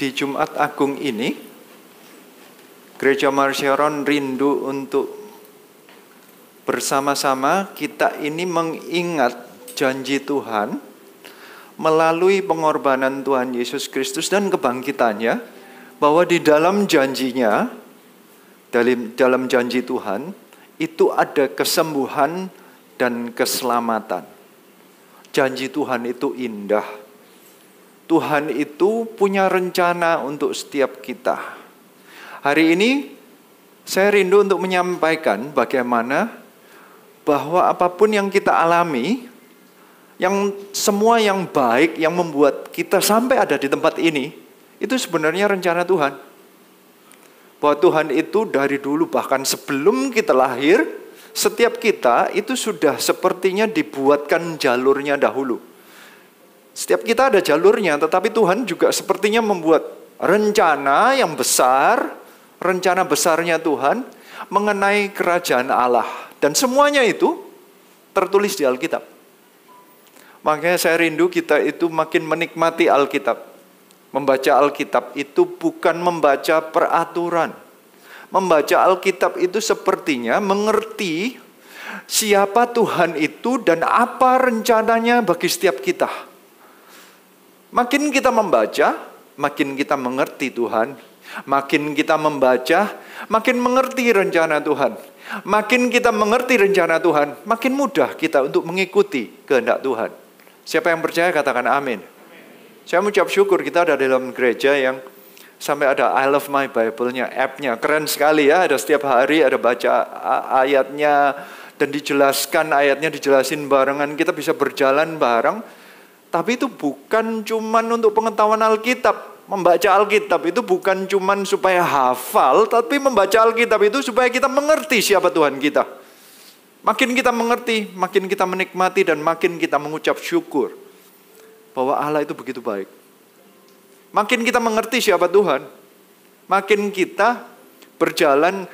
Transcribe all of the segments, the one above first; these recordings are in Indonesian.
Di Jumat Agung ini, Gereja Marsyaron rindu untuk bersama-sama kita ini mengingat janji Tuhan melalui pengorbanan Tuhan Yesus Kristus dan kebangkitannya, bahwa di dalam janjinya, dalam janji Tuhan, itu ada kesembuhan dan keselamatan. Janji Tuhan itu indah. Tuhan itu punya rencana untuk setiap kita. Hari ini saya rindu untuk menyampaikan bagaimana bahwa apapun yang kita alami, semua yang baik yang membuat kita sampai ada di tempat ini, itu sebenarnya rencana Tuhan. Bahwa Tuhan itu dari dulu, bahkan sebelum kita lahir, setiap kita itu sudah sepertinya dibuatkan jalurnya dahulu. Setiap kita ada jalurnya, tetapi Tuhan juga sepertinya membuat rencana yang besar, rencana besarnya Tuhan mengenai kerajaan Allah. Dan semuanya itu tertulis di Alkitab. Makanya saya rindu kita itu makin menikmati Alkitab. Membaca Alkitab itu bukan membaca peraturan. Membaca Alkitab itu sepertinya mengerti siapa Tuhan itu dan apa rencananya bagi setiap kita. Makin kita membaca, makin kita mengerti Tuhan. Makin kita membaca, makin mengerti rencana Tuhan. Makin kita mengerti rencana Tuhan, makin mudah kita untuk mengikuti kehendak Tuhan. Siapa yang percaya katakan amin. Saya mengucap syukur kita ada dalam gereja yang sampai ada I Love My Bible-nya, app-nya. Keren sekali ya, ada setiap hari, ada baca ayatnya, dan dijelaskan ayatnya, dijelasin barengan. Kita bisa berjalan bareng. Tapi itu bukan cuman untuk pengetahuan Alkitab. Membaca Alkitab itu bukan cuman supaya hafal, tapi membaca Alkitab itu supaya kita mengerti siapa Tuhan kita. Makin kita mengerti, makin kita menikmati, dan makin kita mengucap syukur bahwa Allah itu begitu baik. Makin kita mengerti siapa Tuhan, makin kita berjalan,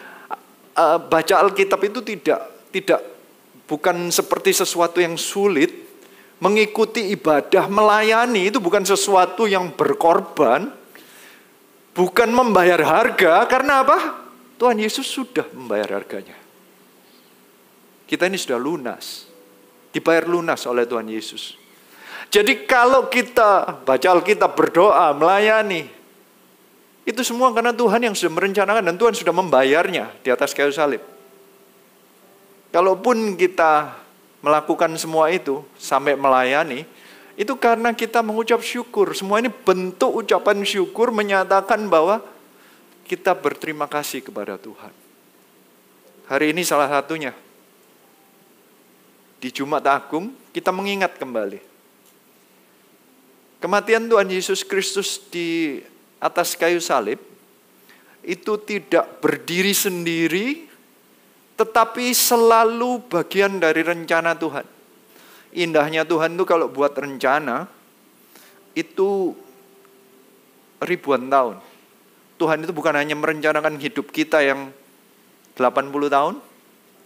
baca Alkitab itu bukan seperti sesuatu yang sulit. Mengikuti ibadah, melayani itu bukan sesuatu yang berkorban, bukan membayar harga. Karena apa? Tuhan Yesus sudah membayar harganya. Kita ini sudah lunas, dibayar lunas oleh Tuhan Yesus. Jadi kalau kita baca Alkitab, berdoa, melayani, itu semua karena Tuhan yang sudah merencanakan dan Tuhan sudah membayarnya di atas kayu salib. Kalaupun kita melakukan semua itu sampai melayani, itu karena kita mengucap syukur. Semua ini bentuk ucapan syukur, menyatakan bahwa kita berterima kasih kepada Tuhan. Hari ini salah satunya. Di Jumat Agung kita mengingat kembali kematian Tuhan Yesus Kristus di atas kayu salib. Itu tidak berdiri sendiri, tetapi selalu bagian dari rencana Tuhan. Indahnya Tuhan itu kalau buat rencana, itu ribuan tahun. Tuhan itu bukan hanya merencanakan hidup kita yang 80 tahun,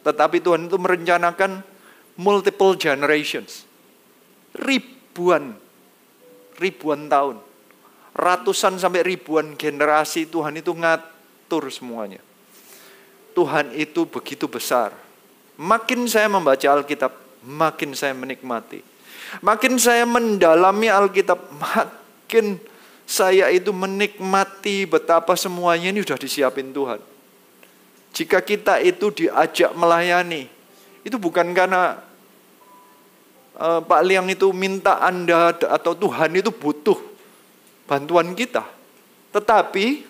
tetapi Tuhan itu merencanakan multiple generations. Ribuan tahun. Ratusan sampai ribuan generasi Tuhan itu ngatur semuanya. Tuhan itu begitu besar. Makin saya membaca Alkitab, makin saya menikmati. Makin saya mendalami Alkitab, makin saya itu menikmati betapa semuanya ini sudah disiapin Tuhan. Jika kita itu diajak melayani, itu bukan karena Pak Liang itu minta Anda atau Tuhan itu butuh bantuan kita. Tetapi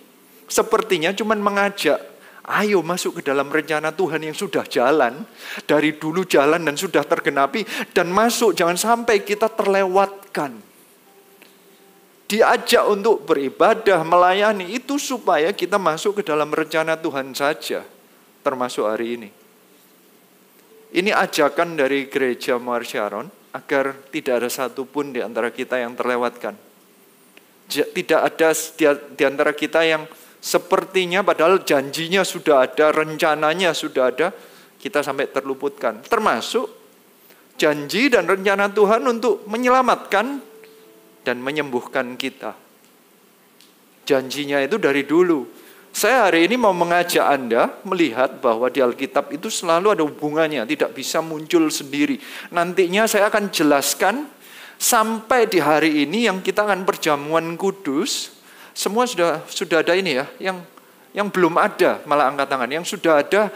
sepertinya cuma mengajak, ayo masuk ke dalam rencana Tuhan yang sudah jalan. Dari dulu jalan dan sudah tergenapi. Dan masuk, jangan sampai kita terlewatkan. Diajak untuk beribadah, melayani. Itu supaya kita masuk ke dalam rencana Tuhan saja. Termasuk hari ini. Ini ajakan dari Gereja Marsyaron agar tidak ada satupun di antara kita yang terlewatkan. Tidak ada di antara kita yang sepertinya padahal janjinya sudah ada, rencananya sudah ada, kita sampai terluputkan. Termasuk janji dan rencana Tuhan untuk menyelamatkan dan menyembuhkan kita. Janjinya itu dari dulu. Saya hari ini mau mengajak Anda melihat bahwa di Alkitab itu selalu ada hubungannya, tidak bisa muncul sendiri. Nantinya saya akan jelaskan sampai di hari ini yang kita akan perjamuan kudus, semua sudah ada ini ya, yang belum ada malah angkat tangan, yang sudah ada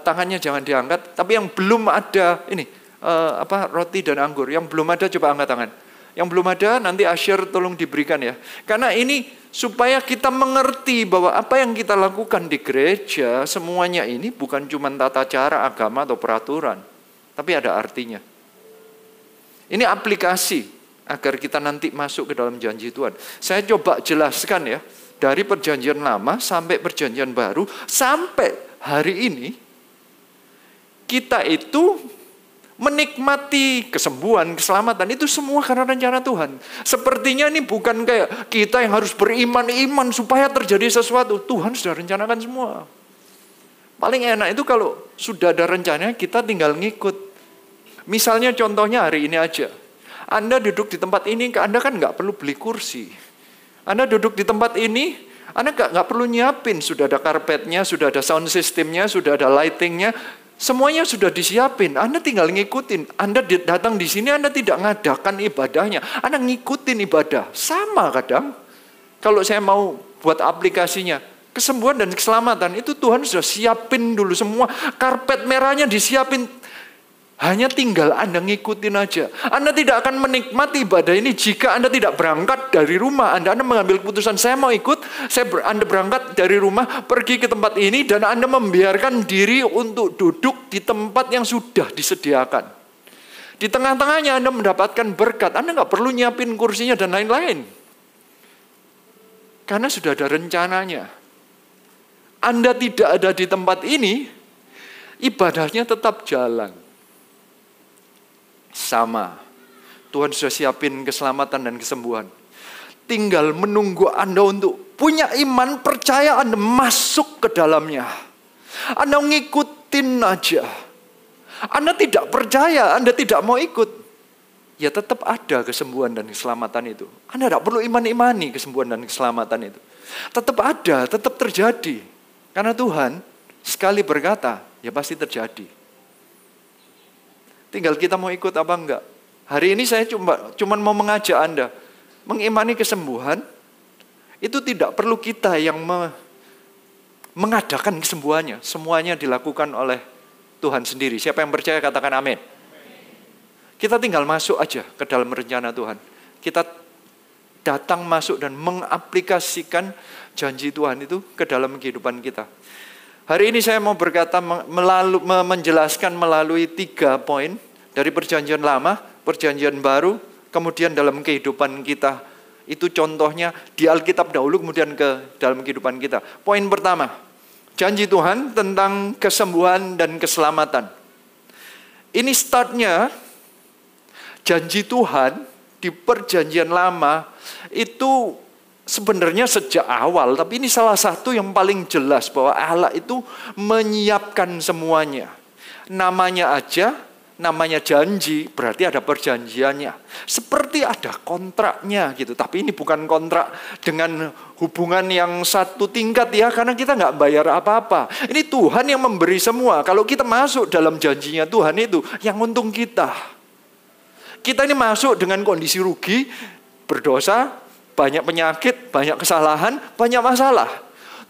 tangannya jangan diangkat, tapi yang belum ada ini roti dan anggur, yang belum ada coba angkat tangan. Yang belum ada nanti Asyir tolong diberikan ya. Karena ini supaya kita mengerti bahwa apa yang kita lakukan di gereja semuanya ini bukan cuma tata cara agama atau peraturan, tapi ada artinya. Ini aplikasi agar kita nanti masuk ke dalam janji Tuhan. Saya coba jelaskan ya, dari perjanjian lama sampai perjanjian baru sampai hari ini kita itu menikmati kesembuhan, keselamatan itu semua karena rencana Tuhan. Sepertinya ini bukan kayak kita yang harus beriman supaya terjadi sesuatu. Tuhan sudah rencanakan semua. Paling enak itu kalau sudah ada rencananya kita tinggal ngikut. Misalnya contohnya hari ini aja. Anda duduk di tempat ini, Anda kan nggak perlu beli kursi. Anda duduk di tempat ini, Anda nggak perlu nyiapin. Sudah ada karpetnya, sudah ada sound systemnya, sudah ada lightingnya. Semuanya sudah disiapin, Anda tinggal ngikutin. Anda datang di sini, Anda tidak ngadakan ibadahnya, Anda ngikutin ibadah. Sama kadang, kalau saya mau buat aplikasinya, kesembuhan dan keselamatan itu Tuhan sudah siapin dulu semua. Karpet merahnya disiapin, hanya tinggal Anda ngikutin aja. Anda tidak akan menikmati ibadah ini jika Anda tidak berangkat dari rumah. Anda mengambil keputusan, saya mau ikut, Anda berangkat dari rumah, pergi ke tempat ini, dan Anda membiarkan diri untuk duduk di tempat yang sudah disediakan. Di tengah-tengahnya Anda mendapatkan berkat, Anda nggak perlu nyiapin kursinya dan lain-lain. Karena sudah ada rencananya. Anda tidak ada di tempat ini, ibadahnya tetap jalan. Sama, Tuhan sudah siapin keselamatan dan kesembuhan. Tinggal menunggu Anda untuk punya iman, percaya Anda masuk ke dalamnya. Anda ngikutin aja. Anda tidak percaya, Anda tidak mau ikut, ya tetap ada kesembuhan dan keselamatan itu. Anda tidak perlu imani kesembuhan dan keselamatan itu. Tetap ada, tetap terjadi. Karena Tuhan sekali berkata, ya pasti terjadi. Tinggal kita mau ikut apa enggak. Hari ini saya cuma mau mengajak Anda mengimani kesembuhan. Itu tidak perlu kita yang mengadakan kesembuhannya. Semuanya dilakukan oleh Tuhan sendiri. Siapa yang percaya katakan amin. Kita tinggal masuk aja ke dalam rencana Tuhan. Kita datang masuk dan mengaplikasikan janji Tuhan itu ke dalam kehidupan kita. Hari ini saya mau berkata menjelaskan melalui 3 poin dari perjanjian lama, perjanjian baru, kemudian dalam kehidupan kita. Itu contohnya di Alkitab dahulu, kemudian ke dalam kehidupan kita. Poin pertama, janji Tuhan tentang kesembuhan dan keselamatan. Ini startnya, janji Tuhan di perjanjian lama itu sebenarnya sejak awal, tapi ini salah satu yang paling jelas bahwa Allah itu menyiapkan semuanya. Namanya janji, berarti ada perjanjiannya. Seperti ada kontraknya gitu, tapi ini bukan kontrak dengan hubungan yang satu tingkat ya, karena kita nggak bayar apa-apa. Ini Tuhan yang memberi semua. Kalau kita masuk dalam janjinya Tuhan itu, yang untung kita. Kita ini masuk dengan kondisi rugi, berdosa, banyak penyakit, banyak kesalahan, banyak masalah.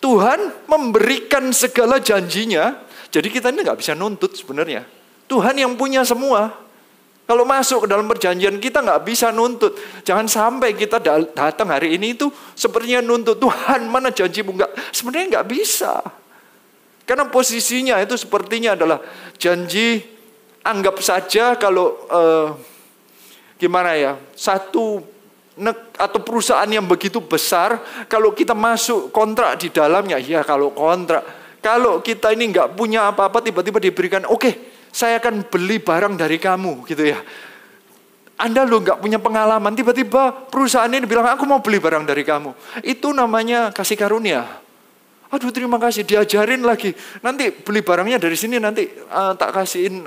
Tuhan memberikan segala janjinya, jadi kita ini nggak bisa nuntut sebenarnya. Tuhan yang punya semua. Kalau masuk ke dalam perjanjian kita nggak bisa nuntut. Jangan sampai kita datang hari ini itu sepertinya nuntut, Tuhan mana janjimu? Sebenarnya nggak bisa. Karena posisinya itu sepertinya adalah janji, anggap saja kalau satu atau perusahaan yang begitu besar, kalau kita masuk kontrak di dalamnya, ya kalau kontrak, kalau kita ini nggak punya apa-apa, tiba-tiba diberikan, oke, saya akan beli barang dari kamu, gitu ya. Anda lo nggak punya pengalaman, tiba-tiba perusahaan ini bilang, aku mau beli barang dari kamu. Itu namanya kasih karunia. Aduh terima kasih, diajarin lagi. Nanti beli barangnya dari sini, nanti tak kasihin,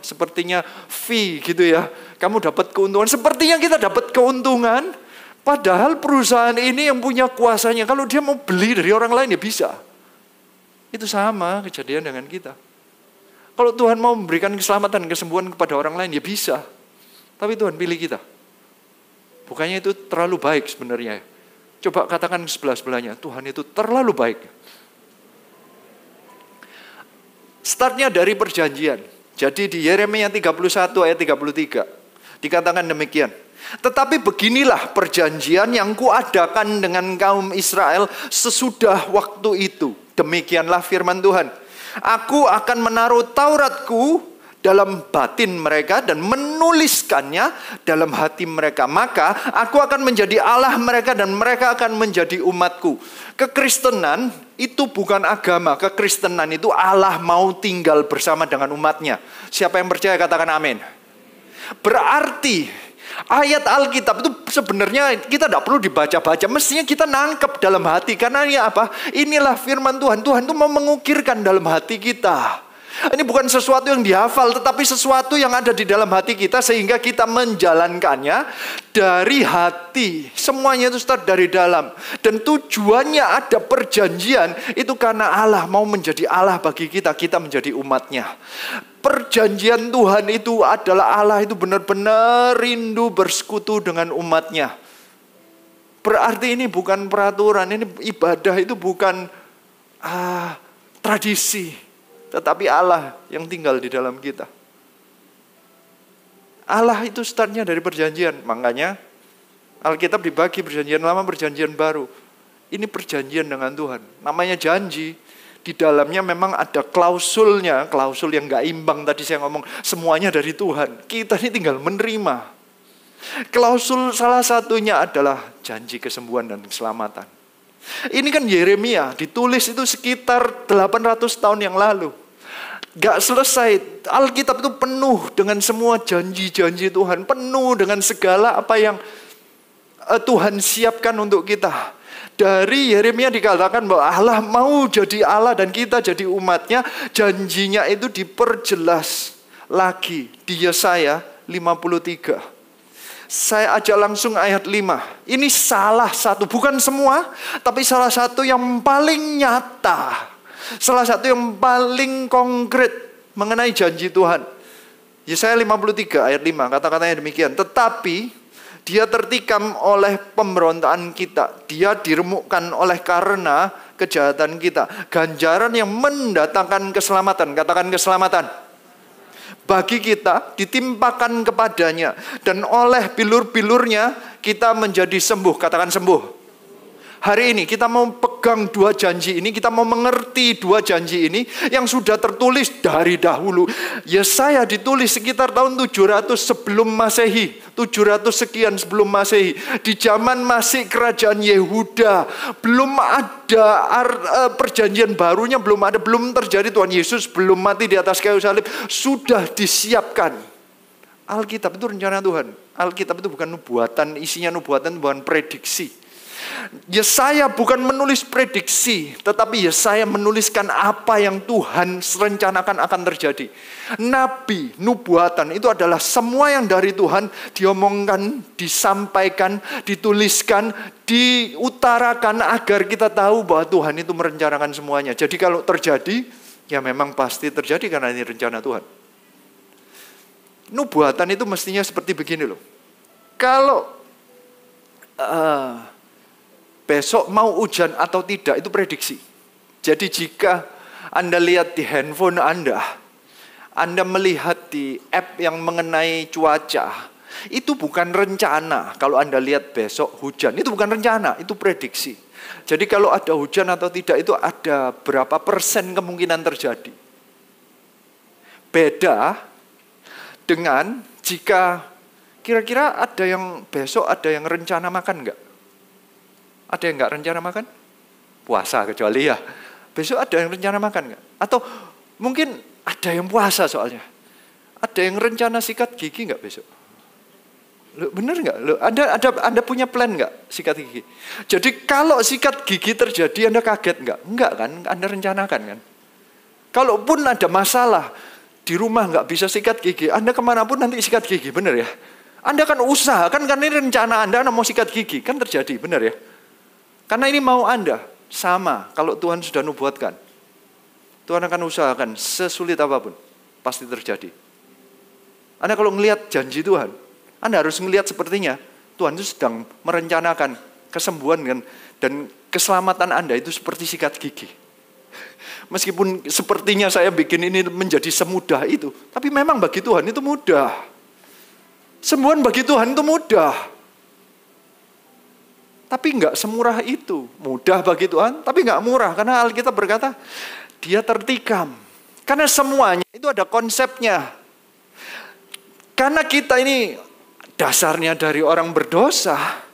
sepertinya fee gitu ya. Kamu dapat keuntungan, sepertinya kita dapat keuntungan. Padahal perusahaan ini yang punya kuasanya. Kalau dia mau beli dari orang lain ya bisa. Itu sama kejadian dengan kita. Kalau Tuhan mau memberikan keselamatan, kesembuhan kepada orang lain ya bisa. Tapi Tuhan pilih kita. Bukannya itu terlalu baik sebenarnya. Coba katakan sebelah-sebelahnya, Tuhan itu terlalu baik. Startnya dari perjanjian. Jadi di Yeremia 31 ayat 33. Dikatakan demikian. Tetapi beginilah perjanjian yang kuadakan dengan kaum Israel sesudah waktu itu. Demikianlah firman Tuhan. Aku akan menaruh Tauratku dalam batin mereka dan menuliskannya dalam hati mereka. Maka aku akan menjadi Allah mereka dan mereka akan menjadi umatku. Kekristenan itu bukan agama. Kekristenan itu Allah mau tinggal bersama dengan umatnya. Siapa yang percaya katakan amin. Berarti ayat Alkitab itu sebenarnya kita tidak perlu dibaca-baca. Mestinya kita nangkep dalam hati. Karena ini apa? Inilah firman Tuhan. Tuhan itu mau mengukirkan dalam hati kita. Ini bukan sesuatu yang dihafal, tetapi sesuatu yang ada di dalam hati kita sehingga kita menjalankannya dari hati. Semuanya itu start dari dalam. Dan tujuannya ada perjanjian itu karena Allah mau menjadi Allah bagi kita. Kita menjadi umatnya. Perjanjian Tuhan itu adalah Allah itu benar-benar rindu bersekutu dengan umatnya. Berarti ini bukan peraturan, ini ibadah itu bukan tradisi. Tetapi Allah yang tinggal di dalam kita. Allah itu startnya dari perjanjian. Makanya Alkitab dibagi perjanjian lama, perjanjian baru. Ini perjanjian dengan Tuhan. Namanya janji. Di dalamnya memang ada klausulnya. Klausul yang gak imbang tadi saya ngomong. Semuanya dari Tuhan. Kita ini tinggal menerima. Klausul salah satunya adalah janji kesembuhan dan keselamatan. Ini kan Yeremia, ditulis itu sekitar 800 tahun yang lalu. Gak selesai, Alkitab itu penuh dengan semua janji-janji Tuhan. Penuh dengan segala apa yang Tuhan siapkan untuk kita. Dari Yeremia dikatakan bahwa Allah mau jadi Allah dan kita jadi umatnya. Janjinya itu diperjelas lagi di Yesaya 53. Saya ajak langsung ayat 5. Ini salah satu, bukan semua, tapi salah satu yang paling nyata. Salah satu yang paling konkret mengenai janji Tuhan. Yesaya 53 ayat 5, kata-katanya demikian. Tetapi dia tertikam oleh pemberontakan kita. Dia diremukkan oleh karena kejahatan kita. Ganjaran yang mendatangkan keselamatan. Katakan keselamatan. Bagi kita ditimpakan kepadanya. Dan oleh bilur-bilurnya kita menjadi sembuh. Katakan sembuh. Hari ini kita mau pegang dua janji ini. Kita mau mengerti dua janji ini yang sudah tertulis dari dahulu. Yesaya ditulis sekitar tahun 700 sebelum Masehi. 700 sekian sebelum Masehi. Di zaman masih kerajaan Yehuda. Belum ada perjanjian barunya, belum ada, belum terjadi. Tuhan Yesus belum mati di atas kayu salib. Sudah disiapkan. Alkitab itu rencana Tuhan. Alkitab itu bukan nubuatan, isinya nubuatan bukan prediksi. Yesaya bukan menulis prediksi, tetapi Yesaya menuliskan apa yang Tuhan rencanakan akan terjadi. Nabi, nubuatan itu adalah semua yang dari Tuhan diomongkan, disampaikan, dituliskan, diutarakan agar kita tahu bahwa Tuhan itu merencanakan semuanya. Jadi kalau terjadi, ya memang pasti terjadi karena ini rencana Tuhan. Nubuatan itu mestinya seperti begini loh. Kalau besok mau hujan atau tidak itu prediksi. Jadi jika Anda lihat di handphone Anda melihat di app yang mengenai cuaca, itu bukan rencana. Kalau Anda lihat besok hujan, itu bukan rencana, itu prediksi. Jadi kalau ada hujan atau tidak itu ada berapa persen kemungkinan terjadi. Beda dengan jika kira-kira ada yang besok ada yang rencana makan enggak? Ada yang enggak rencana makan? Puasa kecuali ya. Besok ada yang rencana makan enggak? Atau mungkin ada yang puasa soalnya. Ada yang rencana sikat gigi enggak besok? Loh, bener enggak? Loh, Anda punya plan enggak sikat gigi? Jadi kalau sikat gigi terjadi Anda kaget enggak? Enggak kan? Anda rencanakan kan? Kalaupun ada masalah di rumah enggak bisa sikat gigi, Anda kemanapun nanti sikat gigi, bener ya? Anda kan usahakan karena ini rencana Anda mau sikat gigi. Kan terjadi, benar ya? Karena ini mau Anda. Sama kalau Tuhan sudah nubuatkan. Tuhan akan usahakan sesulit apapun. Pasti terjadi. Anda kalau melihat janji Tuhan, Anda harus melihat sepertinya Tuhan itu sedang merencanakan kesembuhan dan keselamatan Anda itu seperti sikat gigi. Meskipun sepertinya saya bikin ini menjadi semudah itu, tapi memang bagi Tuhan itu mudah. Sembuhan bagi Tuhan itu mudah. Tapi enggak semurah itu. Mudah bagi Tuhan, tapi enggak murah. Karena Alkitab berkata, dia tertikam. Karena semuanya itu ada konsepnya. Karena kita ini dasarnya dari orang berdosa.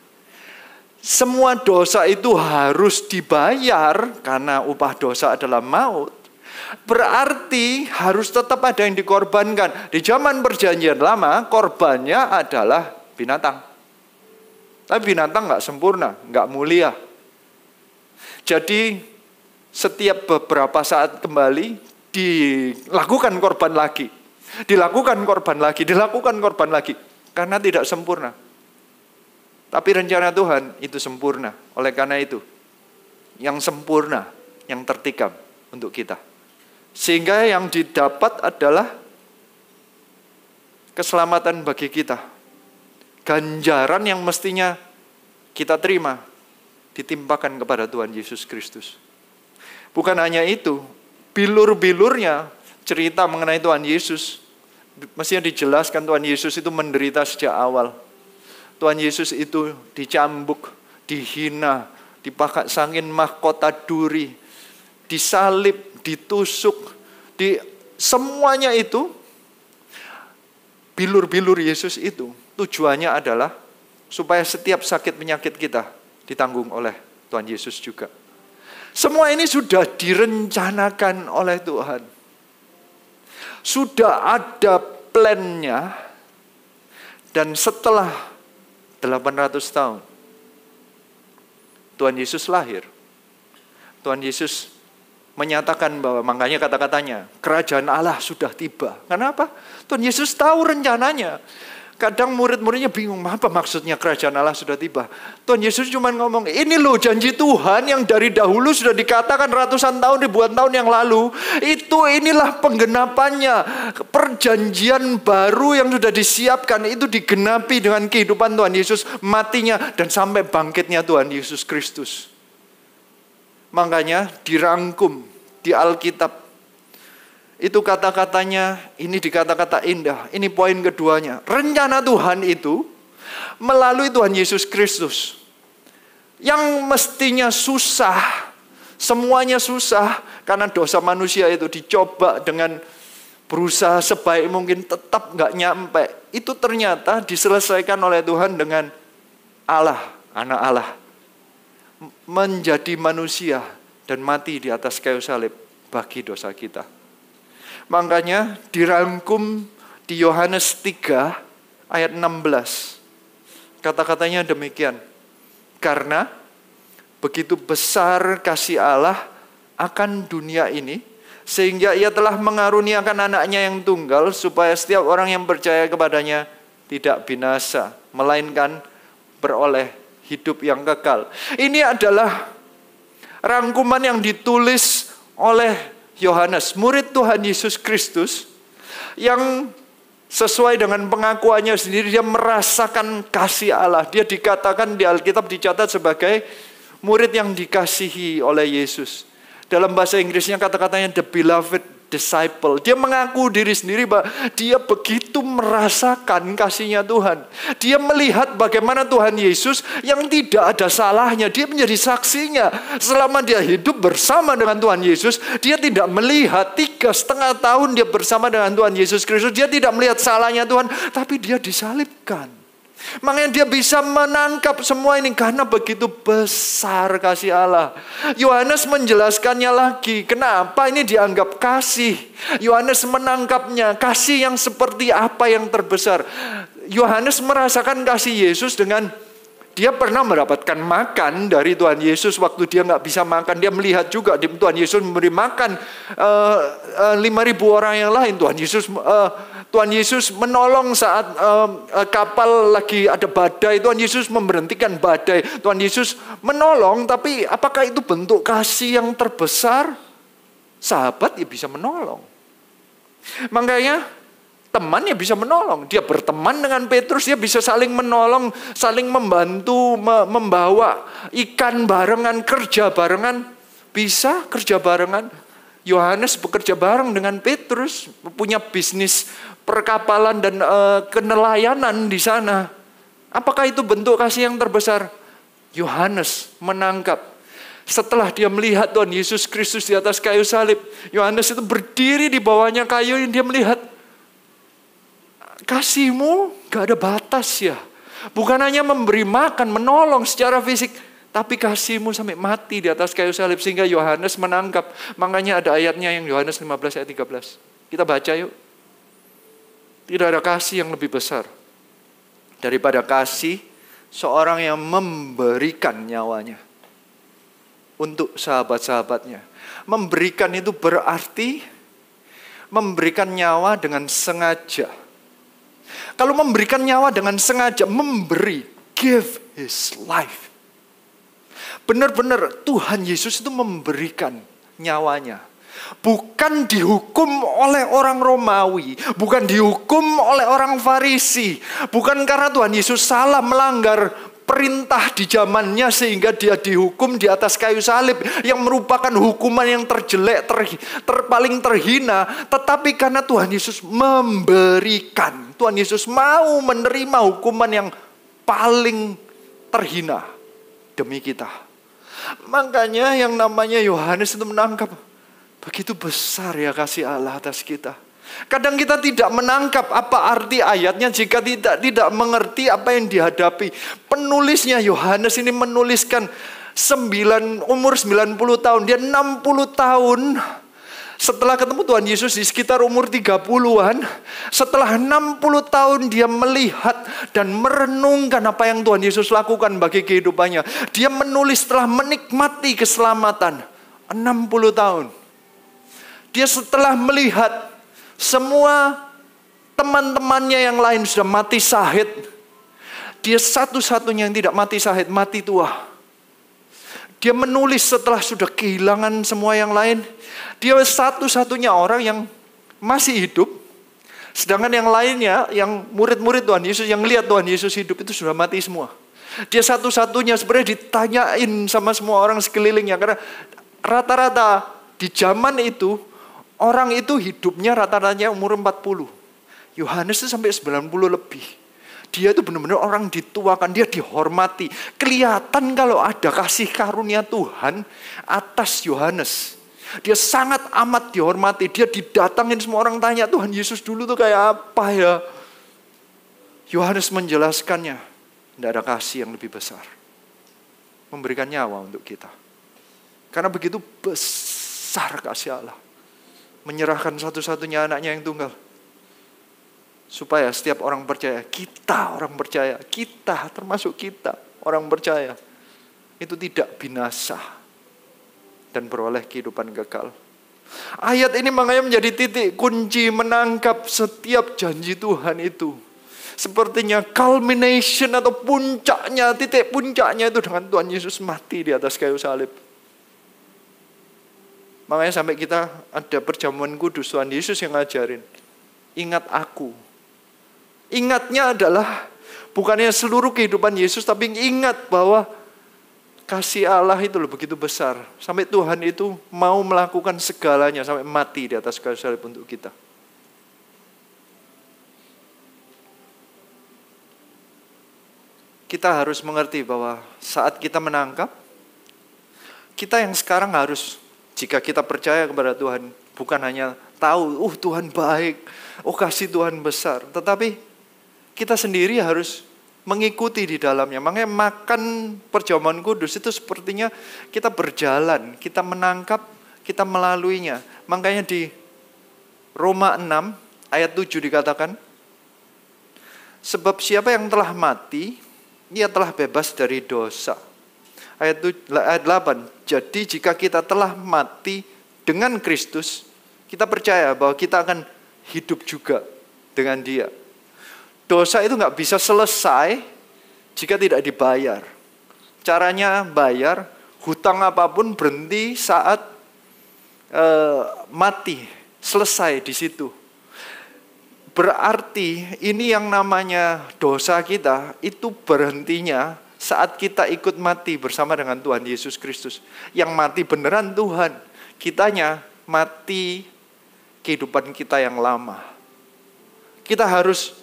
Semua dosa itu harus dibayar karena upah dosa adalah maut. Berarti harus tetap ada yang dikorbankan. Di zaman perjanjian lama, korbannya adalah binatang. Tapi binatang nggak sempurna, nggak mulia. Jadi setiap beberapa saat kembali dilakukan korban lagi. Dilakukan korban lagi, dilakukan korban lagi. Karena tidak sempurna. Tapi rencana Tuhan itu sempurna. Oleh karena itu, yang sempurna, yang tertikam untuk kita. Sehingga yang didapat adalah keselamatan bagi kita. Ganjaran yang mestinya kita terima ditimpakan kepada Tuhan Yesus Kristus. Bukan hanya itu, bilur-bilurnya cerita mengenai Tuhan Yesus. Mestinya dijelaskan Tuhan Yesus itu menderita sejak awal. Tuhan Yesus itu dicambuk, dihina, dipasangin mahkota duri, disalib, ditusuk, semuanya itu, bilur-bilur Yesus itu, tujuannya adalah supaya setiap sakit penyakit kita ditanggung oleh Tuhan Yesus juga. Semua ini sudah direncanakan oleh Tuhan. Sudah ada plannya, dan setelah 800 tahun, Tuhan Yesus lahir. Tuhan Yesus menyatakan bahwa, makanya kata-katanya, kerajaan Allah sudah tiba. Kenapa? Tuhan Yesus tahu rencananya. Kadang murid-muridnya bingung, apa maksudnya kerajaan Allah sudah tiba? Tuhan Yesus cuma ngomong, ini loh janji Tuhan yang dari dahulu sudah dikatakan ratusan tahun, ribuan tahun yang lalu. Inilah penggenapannya. Perjanjian baru yang sudah disiapkan, itu digenapi dengan kehidupan Tuhan Yesus, matinya, dan sampai bangkitnya Tuhan Yesus Kristus. Makanya dirangkum di Alkitab. Itu kata-katanya, ini di kata-kata indah. Ini poin keduanya. Rencana Tuhan itu melalui Tuhan Yesus Kristus. Yang mestinya susah, semuanya susah. Karena dosa manusia itu dicoba dengan berusaha sebaik mungkin, tetap gak nyampe. Itu ternyata diselesaikan oleh Tuhan dengan Allah, anak Allah. Menjadi manusia dan mati di atas kayu salib bagi dosa kita. Makanya dirangkum di Yohanes 3 ayat 16. Kata-katanya demikian. Karena begitu besar kasih Allah akan dunia ini, sehingga ia telah mengaruniakan anaknya yang tunggal, supaya setiap orang yang percaya kepadanya tidak binasa, melainkan beroleh hidup yang kekal. Ini adalah rangkuman yang ditulis oleh Yohanes, murid Tuhan Yesus Kristus, yang sesuai dengan pengakuannya sendiri, dia merasakan kasih Allah. Dia dikatakan di Alkitab, dicatat sebagai murid yang dikasihi oleh Yesus. Dalam bahasa Inggrisnya kata-katanya the beloved disciple. Dia mengaku diri sendiri bahwa dia begitu merasakan kasihnya Tuhan. Dia melihat bagaimana Tuhan Yesus yang tidak ada salahnya, dia menjadi saksinya. Selama dia hidup bersama dengan Tuhan Yesus, dia tidak melihat 3,5 tahun dia bersama dengan Tuhan Yesus Kristus, dia tidak melihat salahnya Tuhan, tapi dia disalibkan. Makanya dia bisa menangkap semua ini karena begitu besar kasih Allah. Yohanes menjelaskannya lagi, kenapa ini dianggap kasih. Yohanes menangkapnya, kasih yang seperti apa yang terbesar. Yohanes merasakan kasih Yesus dengan dia pernah mendapatkan makan dari Tuhan Yesus waktu dia nggak bisa makan. Dia melihat juga Tuhan Yesus memberi makan 5.000 orang yang lain. Tuhan Yesus menolong saat kapal lagi ada badai. Tuhan Yesus memberhentikan badai. Tuhan Yesus menolong, tapi apakah itu bentuk kasih yang terbesar? Sahabat ya bisa menolong. Makanya teman ya bisa menolong. Dia berteman dengan Petrus, dia bisa saling menolong, saling membantu, membawa ikan barengan, kerja barengan. Bisa kerja barengan. Yohanes bekerja bareng dengan Petrus, punya bisnis perkapalan dan kenelayanan di sana. Apakah itu bentuk kasih yang terbesar? Yohanes menangkap. Setelah dia melihat Tuhan Yesus Kristus di atas kayu salib, Yohanes itu berdiri di bawahnya kayu yang dia melihat. Kasihmu gak ada batas ya. Bukan hanya memberi makan, menolong secara fisik, tapi kasihmu sampai mati di atas kayu salib. Sehingga Yohanes menangkap. Makanya ada ayatnya yang Yohanes 15 ayat 13. Kita baca yuk. Tidak ada kasih yang lebih besar daripada kasih seorang yang memberikan nyawanya untuk sahabat-sahabatnya. Memberikan itu berarti memberikan nyawa dengan sengaja. Kalau memberikan nyawa dengan sengaja, memberi, give his life. Benar-benar Tuhan Yesus itu memberikan nyawanya. Bukan dihukum oleh orang Romawi. Bukan dihukum oleh orang Farisi. Bukan karena Tuhan Yesus salah melanggar perintah di zamannya sehingga dia dihukum di atas kayu salib. Yang merupakan hukuman yang terjelek, paling terhina. Tetapi karena Tuhan Yesus memberikan. Tuhan Yesus mau menerima hukuman yang paling terhina demi kita. Makanya yang namanya Yohanes itu menangkap. Begitu besar ya kasih Allah atas kita. Kadang kita tidak menangkap apa arti ayatnya jika tidak mengerti apa yang dihadapi. Penulisnya Yohanes ini menuliskan umur 90 tahun. Dia 60 tahun setelah ketemu Tuhan Yesus di sekitar umur 30-an. Setelah 60 tahun dia melihat dan merenungkan apa yang Tuhan Yesus lakukan bagi kehidupannya. Dia menulis setelah menikmati keselamatan 60 tahun. Dia setelah melihat semua teman-temannya yang lain sudah mati syahid. Dia satu-satunya yang tidak mati syahid, mati tua. Dia menulis setelah sudah kehilangan semua yang lain. Dia satu-satunya orang yang masih hidup. Sedangkan yang lainnya, yang murid-murid Tuhan Yesus, yang lihat Tuhan Yesus hidup itu sudah mati semua. Dia satu-satunya sebenarnya ditanyain sama semua orang sekelilingnya. Karena rata-rata di zaman itu, orang itu hidupnya rata-ratanya umur 40. Yohanes itu sampai 90 lebih. Dia itu benar-benar orang dituakan, dia dihormati. Kelihatan kalau ada kasih karunia Tuhan atas Yohanes. Dia sangat amat dihormati. Dia didatangin semua orang tanya, Tuhan Yesus dulu tuh kayak apa ya? Yohanes menjelaskannya. Tidak ada kasih yang lebih besar. Memberikan nyawa untuk kita. Karena begitu besar kasih Allah. Menyerahkan satu-satunya anaknya yang tunggal. Supaya setiap orang percaya, kita orang percaya, kita termasuk kita orang percaya. Itu tidak binasa. Dan beroleh kehidupan kekal. Ayat ini makanya menjadi titik kunci menangkap setiap janji Tuhan itu. Sepertinya culmination atau puncaknya, titik puncaknya itu dengan Tuhan Yesus mati di atas kayu salib. Makanya sampai kita ada perjamuan kudus, Tuhan Yesus yang ngajarin. Ingat aku. Ingatnya adalah bukannya seluruh kehidupan Yesus, tapi ingat bahwa kasih Allah itu loh begitu besar. Sampai Tuhan itu mau melakukan segalanya sampai mati di atas kayu salib untuk kita. Kita harus mengerti bahwa saat kita menangkap, kita yang sekarang harus, jika kita percaya kepada Tuhan, bukan hanya tahu, Tuhan baik, kasih Tuhan besar. Tetapi kita sendiri harus mengikuti di dalamnya. Makanya makan perjamuan kudus itu sepertinya kita berjalan, kita menangkap, kita melaluinya. Makanya di Roma 6 ayat 7 dikatakan, sebab siapa yang telah mati, ia telah bebas dari dosa. Ayat 8, jadi jika kita telah mati dengan Kristus, kita percaya bahwa kita akan hidup juga dengan dia. Dosa itu nggak bisa selesai jika tidak dibayar. Caranya bayar, hutang apapun berhenti saat mati, selesai di situ. Berarti ini yang namanya dosa kita itu berhentinya saat kita ikut mati bersama dengan Tuhan Yesus Kristus. Yang mati beneran Tuhan, kitanya mati kehidupan kita yang lama. Kita harus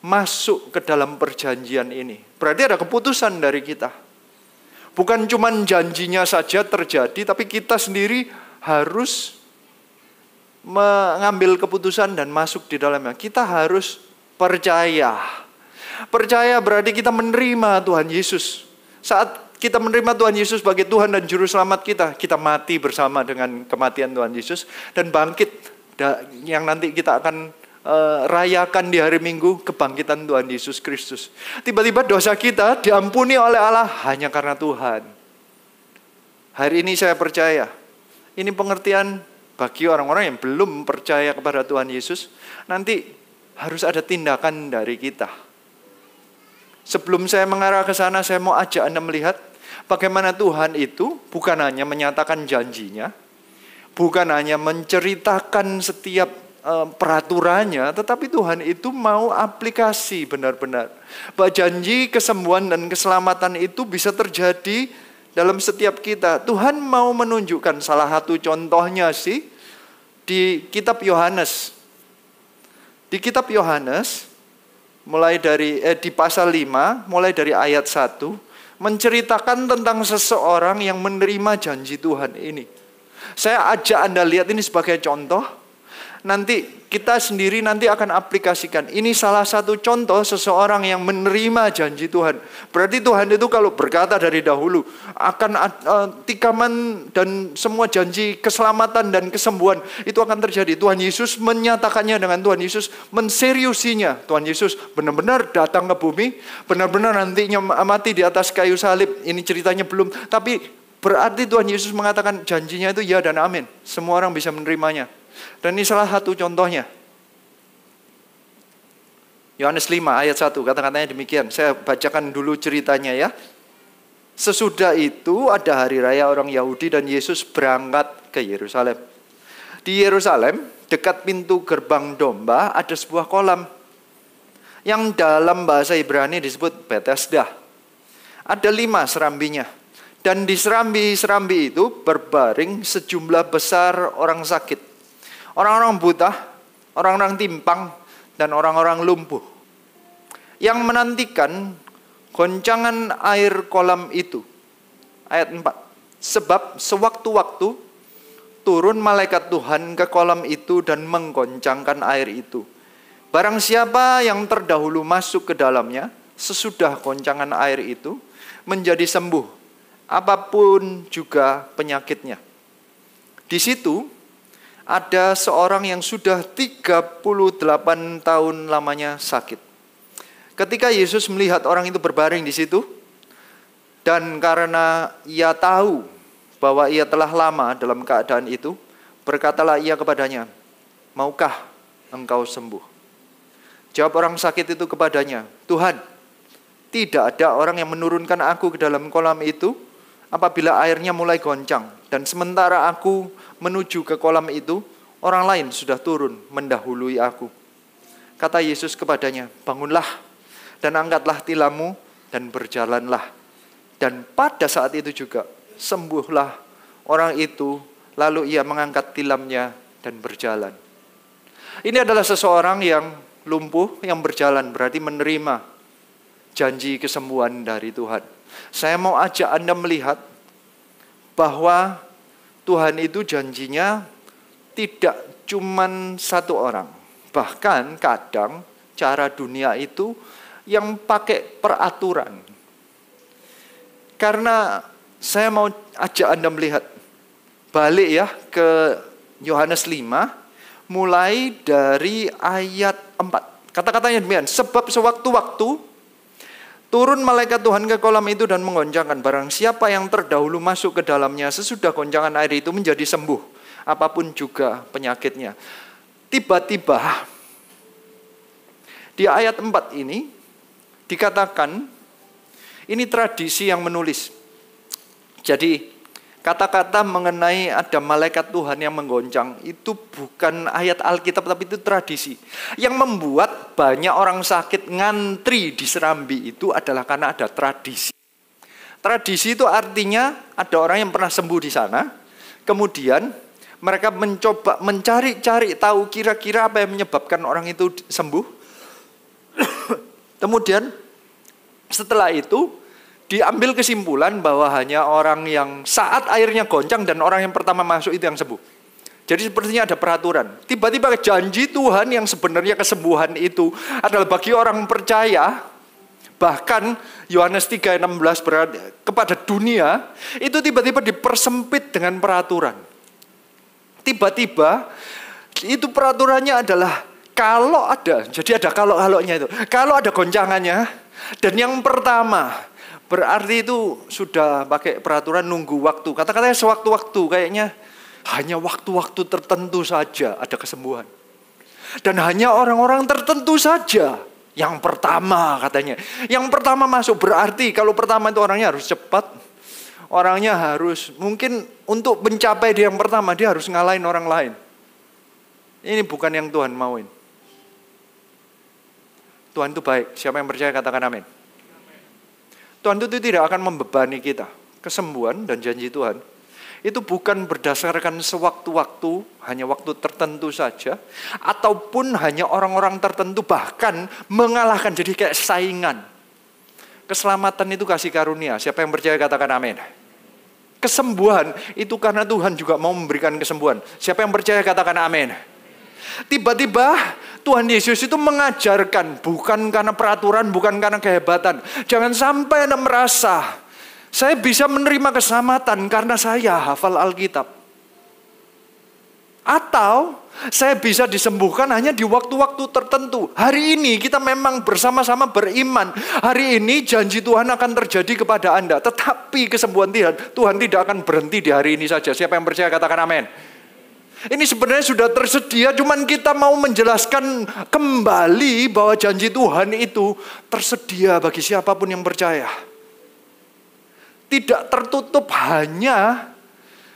masuk ke dalam perjanjian ini. Berarti ada keputusan dari kita. Bukan cuma janjinya saja terjadi, tapi kita sendiri harus mengambil keputusan dan masuk di dalamnya. Kita harus percaya. Percaya berarti kita menerima Tuhan Yesus. Saat kita menerima Tuhan Yesus sebagai Tuhan dan Juru Selamat kita mati bersama dengan kematian Tuhan Yesus dan bangkit yang nanti kita akan rayakan di hari Minggu kebangkitan Tuhan Yesus Kristus. Tiba-tiba dosa kita diampuni oleh Allah hanya karena Tuhan. Hari ini saya percaya, ini pengertian bagi orang-orang yang belum percaya kepada Tuhan Yesus. Nanti harus ada tindakan dari kita. Sebelum saya mengarah ke sana, saya mau ajak Anda melihat bagaimana Tuhan itu bukan hanya menyatakan janjinya, bukan hanya menceritakan setiap peraturannya, tetapi Tuhan itu mau aplikasi benar-benar. Bahwa janji kesembuhan dan keselamatan itu bisa terjadi dalam setiap kita. Tuhan mau menunjukkan salah satu contohnya sih di kitab Yohanes. Di kitab Yohanes mulai dari di pasal 5 mulai dari ayat 1 menceritakan tentang seseorang yang menerima janji Tuhan ini. Saya ajak Anda lihat ini sebagai contoh. Nanti kita sendiri nanti akan aplikasikan. Ini salah satu contoh seseorang yang menerima janji Tuhan. Berarti Tuhan itu kalau berkata dari dahulu akan tikaman dan semua janji keselamatan dan kesembuhan itu akan terjadi. Tuhan Yesus menyatakannya dengan Tuhan Yesus menseriusinya. Tuhan Yesus benar-benar datang ke bumi, benar-benar nantinya mati di atas kayu salib. Ini ceritanya belum, tapi berarti Tuhan Yesus mengatakan janjinya itu ya dan amin. Semua orang bisa menerimanya. Dan ini salah satu contohnya. Yohanes 5 ayat 1 kata-katanya demikian. Saya bacakan dulu ceritanya ya. Sesudah itu ada hari raya orang Yahudi dan Yesus berangkat ke Yerusalem. Di Yerusalem dekat pintu gerbang domba ada sebuah kolam yang dalam bahasa Ibrani disebut Bethesda. Ada 5 serambinya. Dan di serambi-serambi itu berbaring sejumlah besar orang sakit. Orang-orang buta, orang-orang timpang, dan orang-orang lumpuh. Yang menantikan goncangan air kolam itu. Ayat 4. Sebab sewaktu-waktu turun malaikat Tuhan ke kolam itu dan menggoncangkan air itu. Barang siapa yang terdahulu masuk ke dalamnya, sesudah goncangan air itu, menjadi sembuh. Apapun juga penyakitnya. Di situ ada seorang yang sudah 38 tahun lamanya sakit. Ketika Yesus melihat orang itu berbaring di situ, dan karena ia tahu bahwa ia telah lama dalam keadaan itu, berkatalah ia kepadanya, "Maukah engkau sembuh?" Jawab orang sakit itu kepadanya, "Tuhan, tidak ada orang yang menurunkan aku ke dalam kolam itu apabila airnya mulai goncang. Dan sementara aku menuju ke kolam itu, orang lain sudah turun mendahului aku." Kata Yesus kepadanya, "Bangunlah dan angkatlah tilammu dan berjalanlah." Dan pada saat itu juga sembuhlah orang itu, lalu ia mengangkat tilamnya dan berjalan. Ini adalah seseorang yang lumpuh yang berjalan, berarti menerima janji kesembuhan dari Tuhan. Saya mau ajak Anda melihat bahwa Tuhan itu janjinya tidak cuman satu orang. Bahkan kadang cara dunia itu yang pakai peraturan. Karena saya mau ajak Anda melihat balik ya ke Yohanes 5 mulai dari ayat 4. Kata-katanya demikian, sebab sewaktu-waktu turun malaikat Tuhan ke kolam itu dan menggoncangkan. Barang siapa yang terdahulu masuk ke dalamnya, sesudah goncangan air itu menjadi sembuh. Apapun juga penyakitnya. Tiba-tiba Di ayat 4 ini dikatakan, ini tradisi yang menulis. Jadi kata-kata mengenai ada malaikat Tuhan yang menggoncang itu bukan ayat Alkitab, tapi itu tradisi. Yang membuat banyak orang sakit ngantri di Serambi itu adalah karena ada tradisi. Tradisi itu artinya ada orang yang pernah sembuh di sana, kemudian mereka mencoba mencari-cari tahu kira-kira apa yang menyebabkan orang itu sembuh. Kemudian setelah itu diambil kesimpulan bahwa hanya orang yang saat airnya goncang dan orang yang pertama masuk itu yang sembuh. Jadi sepertinya ada peraturan. Tiba-tiba janji Tuhan yang sebenarnya kesembuhan itu adalah bagi orang percaya. Bahkan Yohanes 3:16 berarti kepada dunia itu tiba-tiba dipersempit dengan peraturan. Tiba-tiba itu peraturannya adalah kalau ada, jadi ada kalau-kalaunya itu. Kalau ada goncangannya, dan yang pertama, berarti itu sudah pakai peraturan nunggu waktu. Kata-katanya sewaktu-waktu, kayaknya hanya waktu-waktu tertentu saja ada kesembuhan. Dan hanya orang-orang tertentu saja. Yang pertama katanya. Yang pertama masuk berarti kalau pertama itu orangnya harus cepat. Orangnya harus, mungkin untuk mencapai dia yang pertama, dia harus ngalahin orang lain. Ini bukan yang Tuhan mauin. Tuhan itu baik. Siapa yang percaya katakan amin. Tuhan itu tidak akan membebani kita. Kesembuhan dan janji Tuhan itu bukan berdasarkan sewaktu-waktu, hanya waktu tertentu saja, ataupun hanya orang-orang tertentu, bahkan mengalahkan, jadi kayak saingan. Keselamatan itu kasih karunia. Siapa yang percaya katakan amin. Kesembuhan itu karena Tuhan juga mau memberikan kesembuhan. Siapa yang percaya katakan amin. Tiba-tiba Tuhan Yesus itu mengajarkan, bukan karena peraturan, bukan karena kehebatan. Jangan sampai Anda merasa, saya bisa menerima keselamatan karena saya hafal Alkitab. Atau saya bisa disembuhkan hanya di waktu-waktu tertentu. Hari ini kita memang bersama-sama beriman. Hari ini janji Tuhan akan terjadi kepada Anda. Tetapi kesembuhan Tuhan tidak akan berhenti di hari ini saja. Siapa yang percaya katakan amin. Ini sebenarnya sudah tersedia, cuman kita mau menjelaskan kembali bahwa janji Tuhan itu tersedia bagi siapapun yang percaya. Tidak tertutup hanya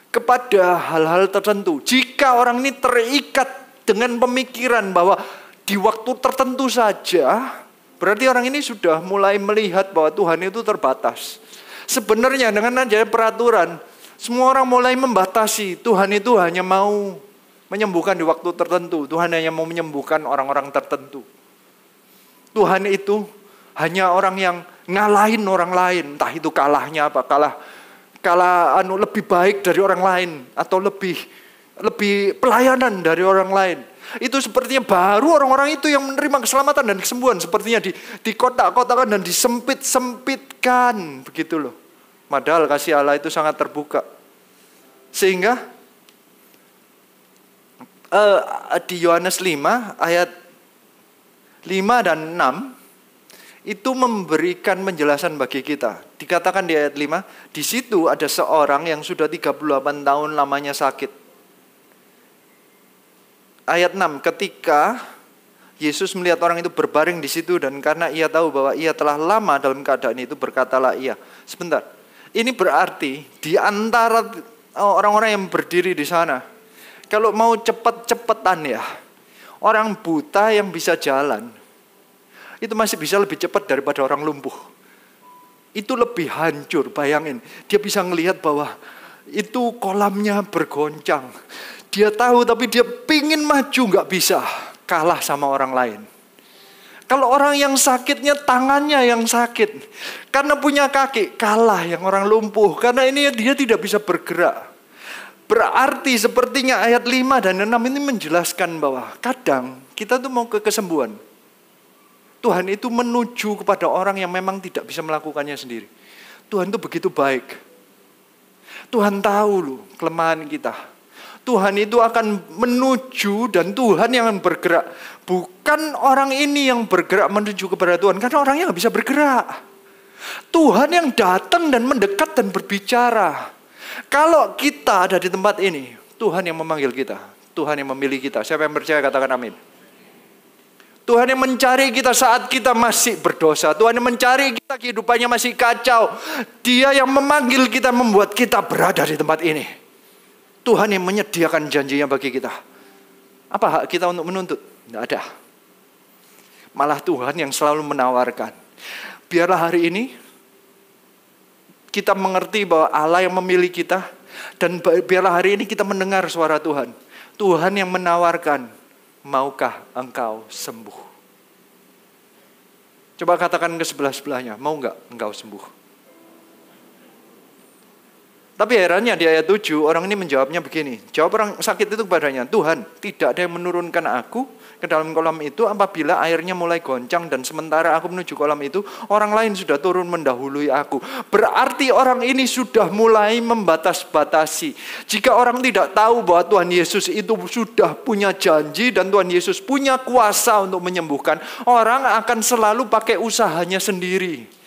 kepada hal-hal tertentu. Jika orang ini terikat dengan pemikiran bahwa di waktu tertentu saja, berarti orang ini sudah mulai melihat bahwa Tuhan itu terbatas. Sebenarnya dengan adanya peraturan, semua orang mulai membatasi. Tuhan itu hanya mau menyembuhkan di waktu tertentu. Tuhan hanya mau menyembuhkan orang-orang tertentu. Tuhan itu hanya orang yang ngalahin orang lain. Entah itu kalahnya apa, kalah lebih baik dari orang lain, atau lebih pelayanan dari orang lain. Itu sepertinya baru orang-orang itu yang menerima keselamatan dan kesembuhan. Sepertinya di kotak-kotakan dan disempit-sempitkan. Begitu loh. Padahal kasih Allah itu sangat terbuka. Sehingga di Yohanes 5 ayat 5 dan 6 itu memberikan penjelasan bagi kita. Dikatakan di ayat 5, di situ ada seorang yang sudah 38 tahun lamanya sakit. Ayat 6, ketika Yesus melihat orang itu berbaring di situ dan karena ia tahu bahwa ia telah lama dalam keadaan itu, berkatalah ia. Sebentar, ini berarti di antara orang-orang yang berdiri di sana, kalau mau cepet-cepetan ya, orang buta yang bisa jalan, itu masih bisa lebih cepat daripada orang lumpuh. Itu lebih hancur, bayangin. Dia bisa ngelihat bahwa itu kolamnya bergoncang. Dia tahu tapi dia pingin maju gak bisa, kalah sama orang lain. Kalau orang yang sakitnya tangannya yang sakit, karena punya kaki, kalah yang orang lumpuh. Karena ini dia tidak bisa bergerak. Berarti sepertinya ayat 5 dan 6 ini menjelaskan bahwa kadang kita tuh mau ke kesembuhan. Tuhan itu menuju kepada orang yang memang tidak bisa melakukannya sendiri. Tuhan itu begitu baik. Tuhan tahu loh kelemahan kita. Tuhan itu akan menuju dan Tuhan yang akan bergerak. Bukan orang ini yang bergerak menuju kepada Tuhan. Karena orangnya gak bisa bergerak. Tuhan yang datang dan mendekat dan berbicara. Kalau kita ada di tempat ini, Tuhan yang memanggil kita. Tuhan yang memilih kita. Siapa yang percaya katakan amin. Tuhan yang mencari kita saat kita masih berdosa. Tuhan yang mencari kita kehidupannya masih kacau. Dia yang memanggil kita, membuat kita berada di tempat ini. Tuhan yang menyediakan janjinya bagi kita. Apa hak kita untuk menuntut? Tidak ada. Malah Tuhan yang selalu menawarkan. Biarlah hari ini kita mengerti bahwa Allah yang memilih kita. Dan biarlah hari ini kita mendengar suara Tuhan. Tuhan yang menawarkan, maukah engkau sembuh? Coba katakan ke sebelah-sebelahnya, mau enggak engkau sembuh? Tapi herannya di ayat 7, orang ini menjawabnya begini. Jawab orang sakit itu kepadanya, Tuhan, tidak ada yang menurunkan aku ke dalam kolam itu apabila airnya mulai goncang dan sementara aku menuju kolam itu, orang lain sudah turun mendahului aku. Berarti orang ini sudah mulai membatas-batasi. Jika orang tidak tahu bahwa Tuhan Yesus itu sudah punya janji dan Tuhan Yesus punya kuasa untuk menyembuhkan, orang akan selalu pakai usahanya sendiri.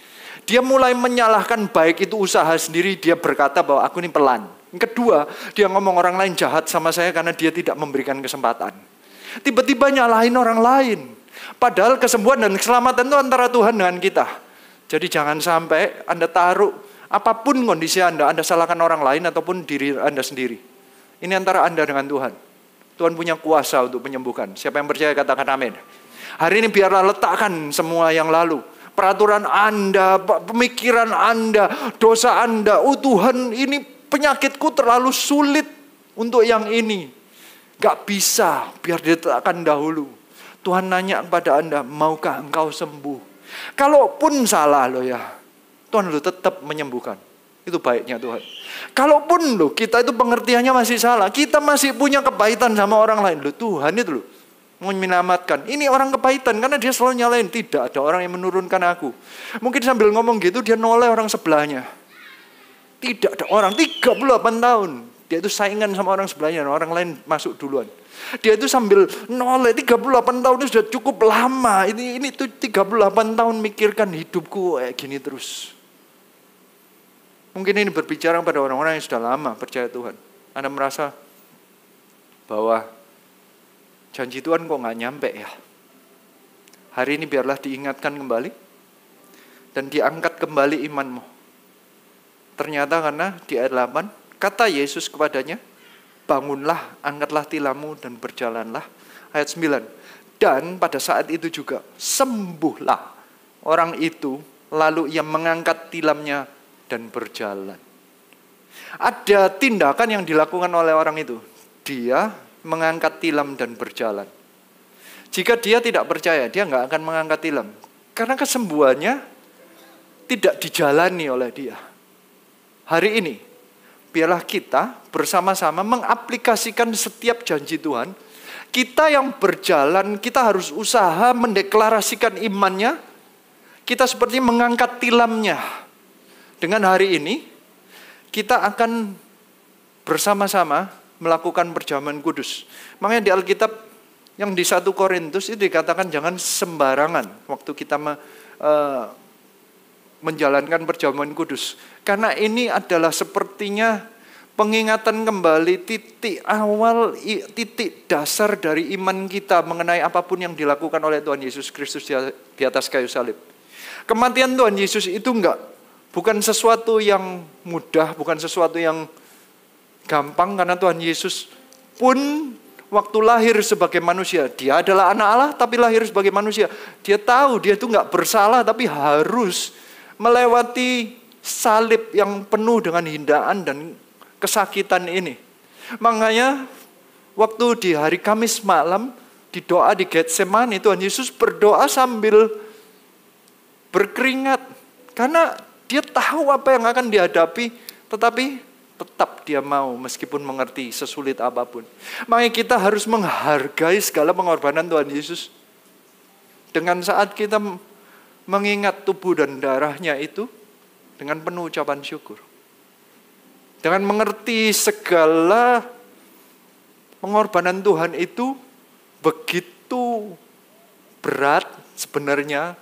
Dia mulai menyalahkan baik itu usaha sendiri. Dia berkata bahwa aku ini pelan. Kedua, dia ngomong orang lain jahat sama saya karena dia tidak memberikan kesempatan. Tiba-tiba nyalahin orang lain. Padahal kesembuhan dan keselamatan itu antara Tuhan dengan kita. Jadi jangan sampai Anda taruh apapun kondisi Anda salahkan orang lain ataupun diri Anda sendiri. Ini antara Anda dengan Tuhan. Tuhan punya kuasa untuk menyembuhkan. Siapa yang percaya katakan amin. Hari ini biarlah letakkan semua yang lalu. Peraturan Anda, pemikiran Anda, dosa Anda. Oh Tuhan, ini penyakitku terlalu sulit untuk yang ini. Gak bisa, biar diletakkan dahulu. Tuhan nanya kepada Anda, maukah engkau sembuh? Kalaupun salah loh ya, Tuhan lo tetap menyembuhkan. Itu baiknya Tuhan. Kalaupun loh kita itu pengertiannya masih salah, kita masih punya kepahitan sama orang lain. Loh Tuhan itu loh mau menyelamatkan. Ini orang kepahitan karena dia selalu nyalain. Tidak ada orang yang menurunkan aku. Mungkin sambil ngomong gitu dia noleh orang sebelahnya. Tidak ada orang 38 tahun. Dia itu saingan sama orang sebelahnya. Orang lain masuk duluan. Dia itu sambil noleh 38 tahun itu sudah cukup lama. Ini tuh 38 tahun mikirkan hidupku kayak gini terus. Mungkin ini berbicara pada orang-orang yang sudah lama percaya Tuhan. Anda merasa bahwa janji Tuhan kok gak nyampe ya. Hari ini biarlah diingatkan kembali. Dan diangkat kembali imanmu. Ternyata karena di ayat 8. Kata Yesus kepadanya. Bangunlah, angkatlah tilammu dan berjalanlah. Ayat 9. Dan pada saat itu juga sembuhlah orang itu. Lalu ia mengangkat tilamnya dan berjalan. Ada tindakan yang dilakukan oleh orang itu. Dia mengangkat tilam dan berjalan. Jika dia tidak percaya, dia nggak akan mengangkat tilam. Karena kesembuhannya tidak dijalani oleh dia. Hari ini, biarlah kita bersama-sama mengaplikasikan setiap janji Tuhan. Kita yang berjalan, kita harus usaha mendeklarasikan imannya. Kita seperti mengangkat tilamnya. Dengan hari ini, kita akan bersama-sama melakukan perjamuan kudus. Makanya di Alkitab yang di 1 Korintus itu dikatakan jangan sembarangan waktu kita menjalankan perjamuan kudus. Karena ini adalah sepertinya pengingatan kembali titik awal, titik dasar dari iman kita mengenai apapun yang dilakukan oleh Tuhan Yesus Kristus di atas kayu salib. Kematian Tuhan Yesus itu bukan sesuatu yang mudah, bukan sesuatu yang gampang karena Tuhan Yesus pun waktu lahir sebagai manusia. Dia adalah anak Allah tapi lahir sebagai manusia. Dia tahu dia itu gak bersalah tapi harus melewati salib yang penuh dengan hinaan dan kesakitan ini. Makanya waktu di hari Kamis malam di doa di Getsemani Tuhan Yesus berdoa sambil berkeringat. Karena dia tahu apa yang akan dihadapi tetapi tetap dia mau meskipun mengerti sesulit apapun. Makanya kita harus menghargai segala pengorbanan Tuhan Yesus. Dengan saat kita mengingat tubuh dan darahnya itu dengan penuh ucapan syukur. Dengan mengerti segala pengorbanan Tuhan itu begitu berat sebenarnya.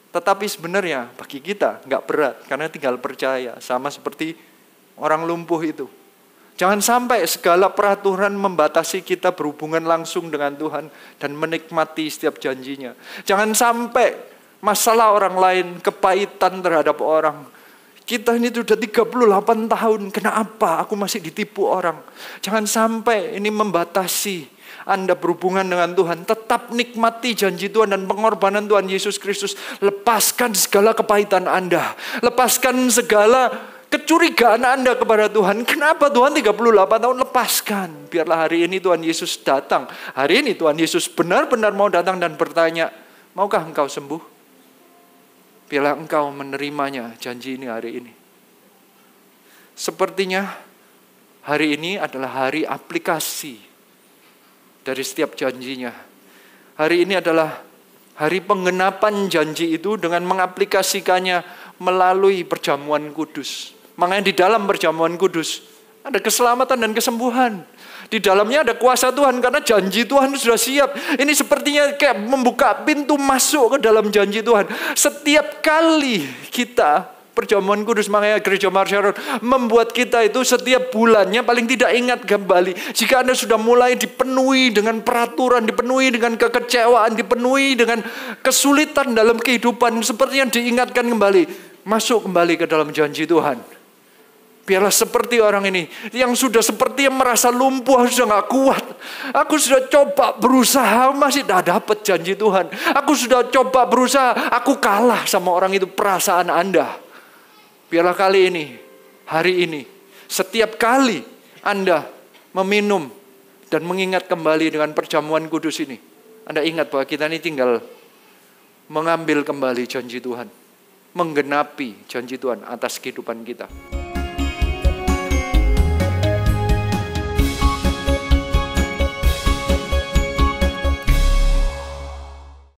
Tetapi sebenarnya bagi kita nggak berat karena tinggal percaya. Sama seperti orang lumpuh itu. Jangan sampai segala peraturan membatasi kita berhubungan langsung dengan Tuhan dan menikmati setiap janjinya. Jangan sampai masalah orang lain, kepahitan terhadap orang. Kita ini sudah 38 tahun, kenapa aku masih ditipu orang? Jangan sampai ini membatasi Anda berhubungan dengan Tuhan. Tetap nikmati janji Tuhan dan pengorbanan Tuhan Yesus Kristus. Lepaskan segala kepahitan Anda. Lepaskan segala kecurigaan Anda kepada Tuhan. Kenapa Tuhan 38 tahun? Lepaskan. Biarlah hari ini Tuhan Yesus datang. Hari ini Tuhan Yesus benar-benar mau datang dan bertanya, maukah engkau sembuh? Biarlah engkau menerimanya janji ini hari ini. Sepertinya hari ini adalah hari aplikasi dari setiap janjinya. Hari ini adalah hari penggenapan janji itu dengan mengaplikasikannya melalui perjamuan kudus. Makanya di dalam perjamuan kudus ada keselamatan dan kesembuhan. Di dalamnya ada kuasa Tuhan karena janji Tuhan sudah siap. Ini sepertinya kayak membuka pintu masuk ke dalam janji Tuhan. Setiap kali kita perjamuan kudus, makanya Gereja Marsharon membuat kita itu setiap bulannya paling tidak ingat kembali. Jika Anda sudah mulai dipenuhi dengan peraturan, dipenuhi dengan kekecewaan, dipenuhi dengan kesulitan dalam kehidupan, sepertinya diingatkan kembali. Masuk kembali ke dalam janji Tuhan. Biarlah seperti orang ini yang sudah seperti yang merasa lumpuh, sudah gak kuat. Aku sudah coba berusaha, masih tidak dapat janji Tuhan. Aku sudah coba berusaha, aku kalah sama orang itu. Perasaan Anda. Biarlah kali ini, hari ini, setiap kali Anda meminum dan mengingat kembali dengan perjamuan kudus ini, Anda ingat bahwa kita ini tinggal mengambil kembali janji Tuhan. Menggenapi janji Tuhan atas kehidupan kita.